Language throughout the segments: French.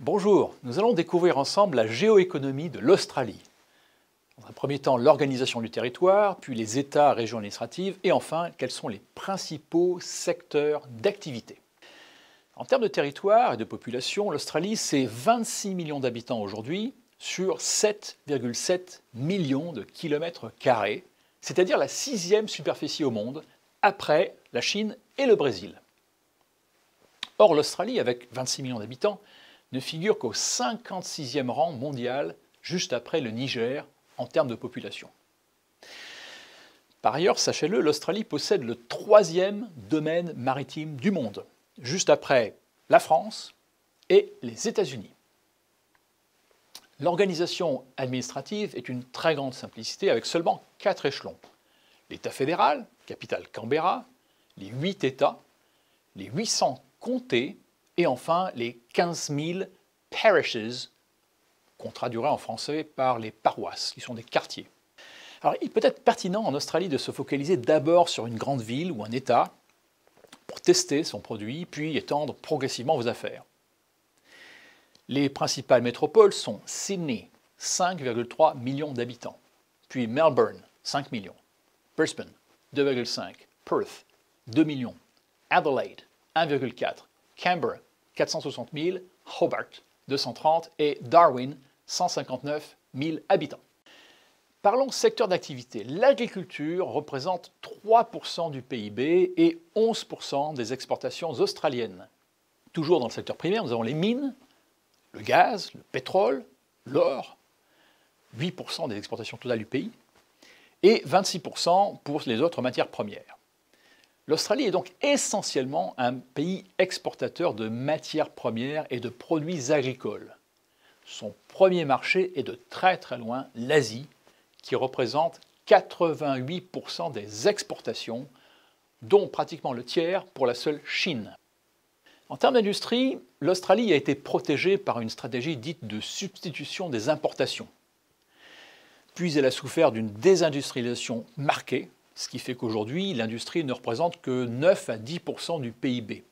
Bonjour, nous allons découvrir ensemble la géoéconomie de l'Australie. Dans un premier temps, l'organisation du territoire, puis les États, régions administratives, et enfin, quels sont les principaux secteurs d'activité. En termes de territoire et de population, l'Australie, c'est 26 millions d'habitants aujourd'hui sur 7,7 millions de kilomètres carrés, c'est-à-dire la sixième superficie au monde, après la Chine et le Brésil. Or, l'Australie, avec 26 millions d'habitants, ne figure qu'au 56e rang mondial, juste après le Niger, en termes de population. Par ailleurs, sachez-le, l'Australie possède le troisième domaine maritime du monde, juste après la France et les États-Unis. L'organisation administrative est une très grande simplicité avec seulement 4 échelons. L'État fédéral, capitale Canberra, les 8 États, les 800 comtés et enfin les 15 000 parishes, qu'on traduirait en français par les paroisses, qui sont des quartiers. Alors, il peut être pertinent en Australie de se focaliser d'abord sur une grande ville ou un État pour tester son produit, puis étendre progressivement vos affaires. Les principales métropoles sont Sydney, 5,3 millions d'habitants, puis Melbourne, 5 millions, Brisbane, 2,5, Perth, 2 millions, Adelaide, 1,4, Canberra, 460 000, Hobart, 230 et Darwin, 159 000 habitants. Parlons secteur d'activité. L'agriculture représente 3% du PIB et 11% des exportations australiennes. Toujours dans le secteur primaire, nous avons les mines, le gaz, le pétrole, l'or, 8% des exportations totales du pays, et 26% pour les autres matières premières. L'Australie est donc essentiellement un pays exportateur de matières premières et de produits agricoles. Son premier marché est de très loin l'Asie, qui représente 88% des exportations, dont pratiquement le tiers pour la seule Chine. En termes d'industrie, l'Australie a été protégée par une stratégie dite de substitution des importations. Puis elle a souffert d'une désindustrialisation marquée, ce qui fait qu'aujourd'hui, l'industrie ne représente que 9 à 10% du PIB.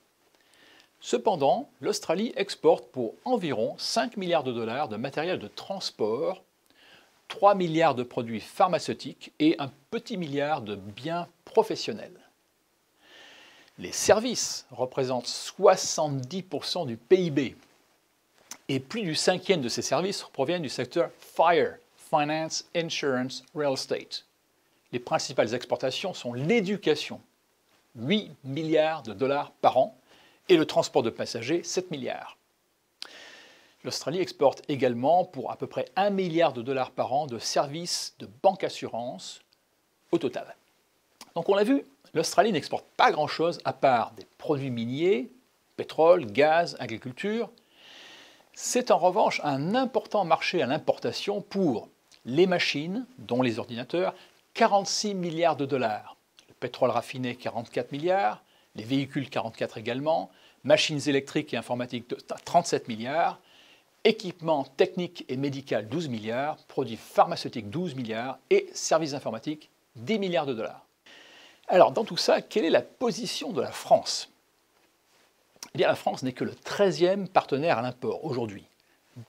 Cependant, l'Australie exporte pour environ 5 milliards de dollars de matériel de transport, 3 milliards de produits pharmaceutiques et un petit milliard de biens professionnels. Les services représentent 70% du PIB et plus du cinquième de ces services proviennent du secteur Fire, Finance, Insurance, Real Estate. Les principales exportations sont l'éducation, 8 milliards de dollars par an, et le transport de passagers, 7 milliards. L'Australie exporte également pour à peu près 1 milliard de dollars par an de services de banque assurance au total. Donc on l'a vu, l'Australie n'exporte pas grand-chose à part des produits miniers, pétrole, gaz, agriculture. C'est en revanche un important marché à l'importation pour les machines, dont les ordinateurs, 46 milliards de dollars. Le pétrole raffiné, 44 milliards. Les véhicules, 44 également. Machines électriques et informatiques, 37 milliards. Équipements techniques et médicaux, 12 milliards. Produits pharmaceutiques, 12 milliards. Et services informatiques, 10 milliards de dollars. Alors, dans tout ça, quelle est la position de la France ? Eh bien, la France n'est que le 13e partenaire à l'import aujourd'hui,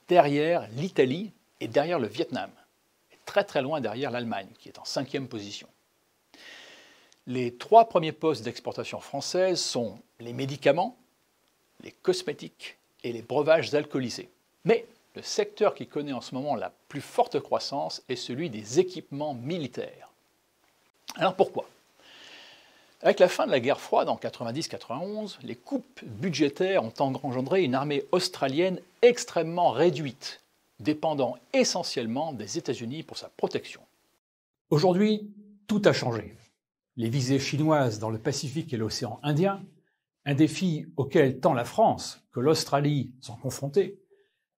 derrière l'Italie et derrière le Vietnam. Très loin derrière l'Allemagne, qui est en 5e position. Les 3 premiers postes d'exportation française sont les médicaments, les cosmétiques et les breuvages alcoolisés. Mais le secteur qui connaît en ce moment la plus forte croissance est celui des équipements militaires. Alors pourquoi ? Avec la fin de la guerre froide en 90-91, les coupes budgétaires ont engendré une armée australienne extrêmement réduite, dépendant essentiellement des États-Unis pour sa protection. Aujourd'hui, tout a changé. Les visées chinoises dans le Pacifique et l'océan Indien, un défi auquel tant la France que l'Australie sont confrontés,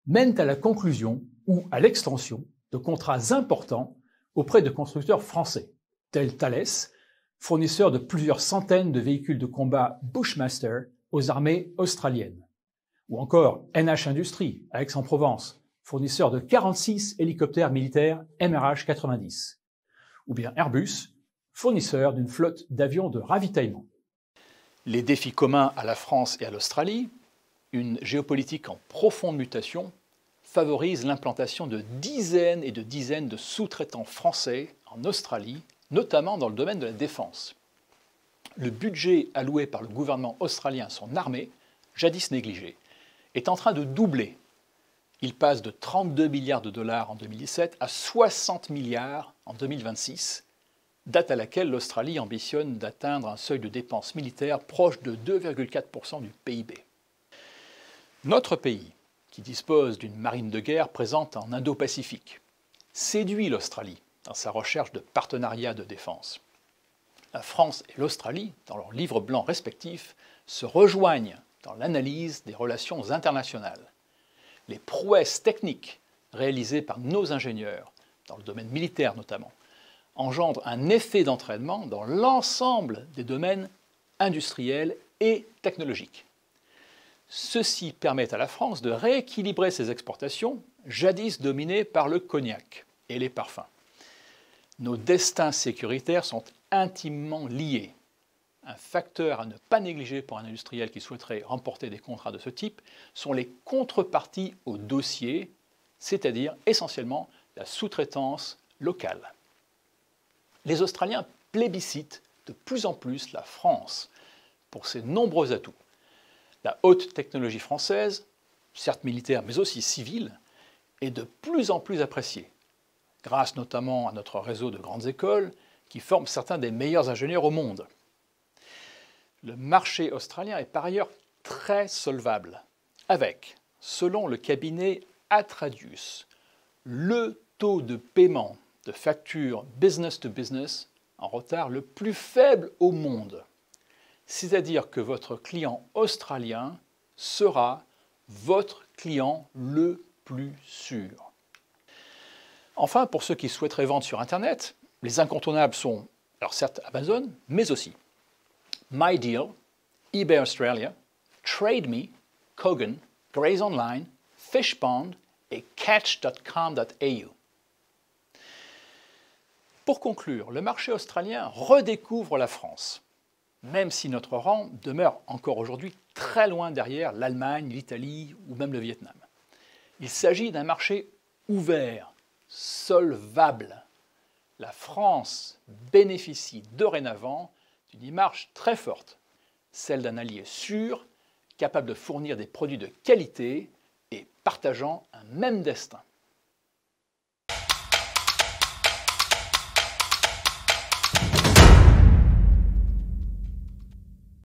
mènent à la conclusion ou à l'extension de contrats importants auprès de constructeurs français, tels Thales, fournisseur de plusieurs centaines de véhicules de combat Bushmaster aux armées australiennes, ou encore NH Industries à Aix-en-Provence, fournisseur de 46 hélicoptères militaires MRH-90, ou bien Airbus, fournisseur d'une flotte d'avions de ravitaillement. Les défis communs à la France et à l'Australie, une géopolitique en profonde mutation favorise l'implantation de dizaines et de dizaines de sous-traitants français en Australie, notamment dans le domaine de la défense. Le budget alloué par le gouvernement australien à son armée, jadis négligé, est en train de doubler. Il passe de 32 milliards de dollars en 2017 à 60 milliards en 2026, date à laquelle l'Australie ambitionne d'atteindre un seuil de dépenses militaires proche de 2,4% du PIB. Notre pays, qui dispose d'une marine de guerre présente en Indo-Pacifique, séduit l'Australie dans sa recherche de partenariats de défense. La France et l'Australie, dans leurs livres blancs respectifs, se rejoignent dans l'analyse des relations internationales. Les prouesses techniques réalisées par nos ingénieurs, dans le domaine militaire notamment, engendrent un effet d'entraînement dans l'ensemble des domaines industriels et technologiques. Ceci permet à la France de rééquilibrer ses exportations, jadis dominées par le cognac et les parfums. Nos destins sécuritaires sont intimement liés. Un facteur à ne pas négliger pour un industriel qui souhaiterait remporter des contrats de ce type sont les contreparties au dossier, c'est-à-dire essentiellement la sous-traitance locale. Les Australiens plébiscitent de plus en plus la France pour ses nombreux atouts. La haute technologie française, certes militaire mais aussi civile, est de plus en plus appréciée, grâce notamment à notre réseau de grandes écoles qui forment certains des meilleurs ingénieurs au monde. Le marché australien est par ailleurs très solvable, avec, selon le cabinet Atradius, le taux de paiement de factures business to business en retard le plus faible au monde. C'est-à-dire que votre client australien sera votre client le plus sûr. Enfin, pour ceux qui souhaiteraient vendre sur Internet, les incontournables sont, alors certes Amazon, mais aussi MyDeal, eBay Australia, TradeMe, Kogan, Graze Online, Fishpond et Catch.com.au. Pour conclure, le marché australien redécouvre la France, même si notre rang demeure encore aujourd'hui très loin derrière l'Allemagne, l'Italie ou même le Vietnam. Il s'agit d'un marché ouvert, solvable. La France bénéficie dorénavant d'une image très forte, celle d'un allié sûr, capable de fournir des produits de qualité et partageant un même destin.